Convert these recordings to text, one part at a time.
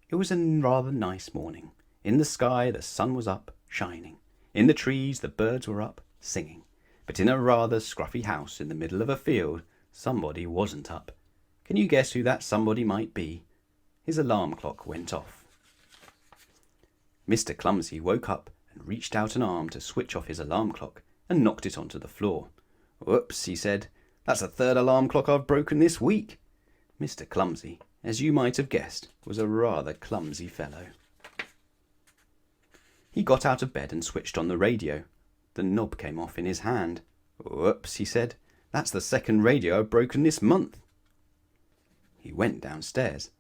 It was a rather nice morning. In the sky the sun was up, shining. In the trees the birds were up, singing. But in a rather scruffy house in the middle of a field, somebody wasn't up. Can you guess who that somebody might be? His alarm clock went off. Mr. Clumsy woke up and reached out an arm to switch off his alarm clock and knocked it onto the floor. "Whoops," he said. "That's the third alarm clock I've broken this week." Mr. Clumsy, as you might have guessed, was a rather clumsy fellow. He got out of bed and switched on the radio. The knob came off in his hand. "Whoops," he said. "That's the second radio I've broken this month." He went downstairs.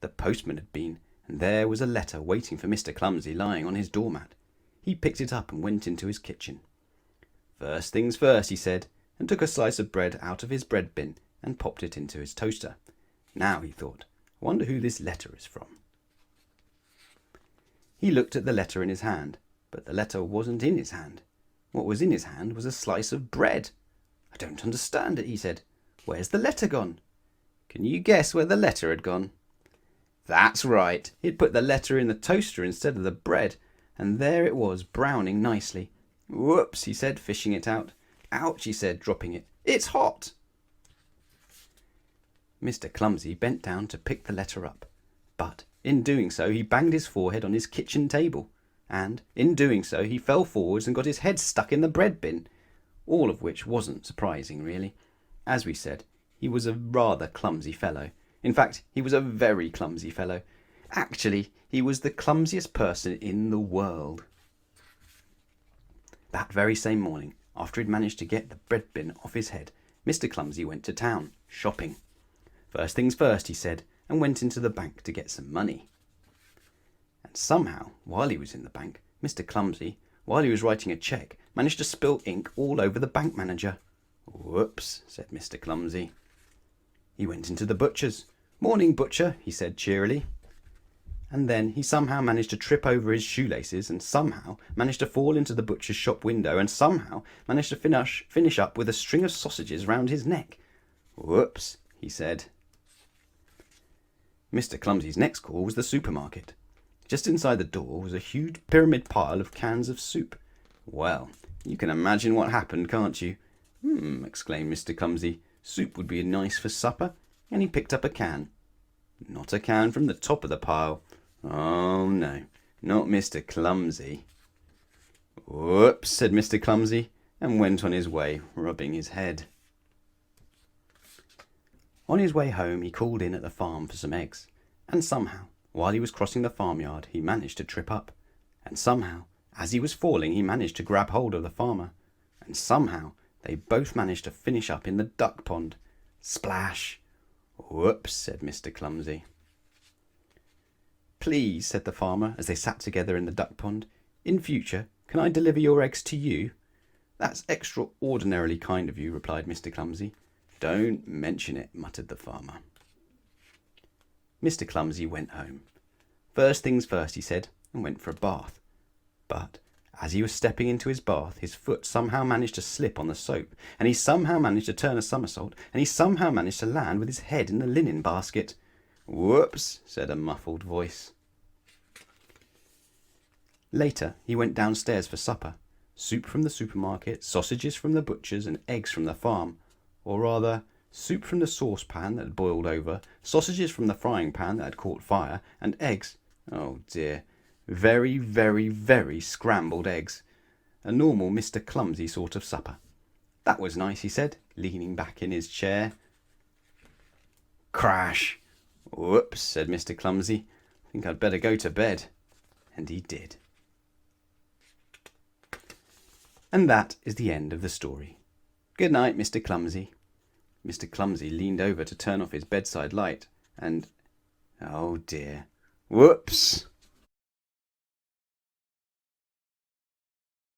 The postman had been, and there was a letter waiting for Mr. Clumsy lying on his doormat. He picked it up and went into his kitchen. "First things first," he said, and took a slice of bread out of his bread bin and popped it into his toaster. Now, he thought, I wonder who this letter is from. He looked at the letter in his hand, but the letter wasn't in his hand. What was in his hand was a slice of bread. "I don't understand it," he said. "Where's the letter gone?" Can you guess where the letter had gone? That's right. He'd put the letter in the toaster instead of the bread, and there it was, browning nicely. "Whoops," he said, fishing it out. "Ouch," he said, dropping it. "It's hot." Mr. Clumsy bent down to pick the letter up, but in doing so he banged his forehead on his kitchen table, and in doing so he fell forwards and got his head stuck in the bread bin, all of which wasn't surprising, really. As we said, he was a rather clumsy fellow. In fact, he was a very clumsy fellow. Actually, he was the clumsiest person in the world. That very same morning, after he'd managed to get the bread bin off his head, Mr. Clumsy went to town, shopping. First things first, he said, and went into the bank to get some money. And somehow, while he was in the bank, Mr. Clumsy, while he was writing a cheque, managed to spill ink all over the bank manager. "Whoops," said Mr. Clumsy. He went into the butcher's. "Morning, butcher," he said cheerily. And then he somehow managed to trip over his shoelaces, and somehow managed to fall into the butcher's shop window, and somehow managed to finish up with a string of sausages round his neck. "Whoops," he said. Mr. Clumsy's next call was the supermarket. Just inside the door was a huge pyramid pile of cans of soup. Well, you can imagine what happened, can't you? Exclaimed Mr. Clumsy. "Soup would be nice for supper," and he picked up a can. Not a can from the top of the pile. Oh no, not Mr. Clumsy. "Whoops," said Mr. Clumsy, and went on his way, rubbing his head. On his way home he called in at the farm for some eggs, and somehow, while he was crossing the farmyard, he managed to trip up, and somehow, as he was falling, he managed to grab hold of the farmer, and somehow they both managed to finish up in the duck pond. Splash! "Whoops," said Mr. Clumsy. "Please," said the farmer, as they sat together in the duck pond, "in future, can I deliver your eggs to you?" "That's extraordinarily kind of you," replied Mr. Clumsy. "Don't mention it," muttered the farmer. Mr. Clumsy went home. First things first, he said, and went for a bath. But as he was stepping into his bath, his foot somehow managed to slip on the soap, and he somehow managed to turn a somersault, and he somehow managed to land with his head in the linen basket. "Whoops," said a muffled voice. Later, he went downstairs for supper. Soup from the supermarket, sausages from the butcher's, and eggs from the farm. Or rather, soup from the saucepan that had boiled over, sausages from the frying pan that had caught fire, and eggs. Oh dear, very, very, very scrambled eggs. A normal Mr. Clumsy sort of supper. That was nice, he said, leaning back in his chair. Crash! "Whoops," said Mr. Clumsy. "Think I'd better go to bed." And he did. And that is the end of the story. Good night, Mr. Clumsy. Mr. Clumsy leaned over to turn off his bedside light, and oh dear, whoops!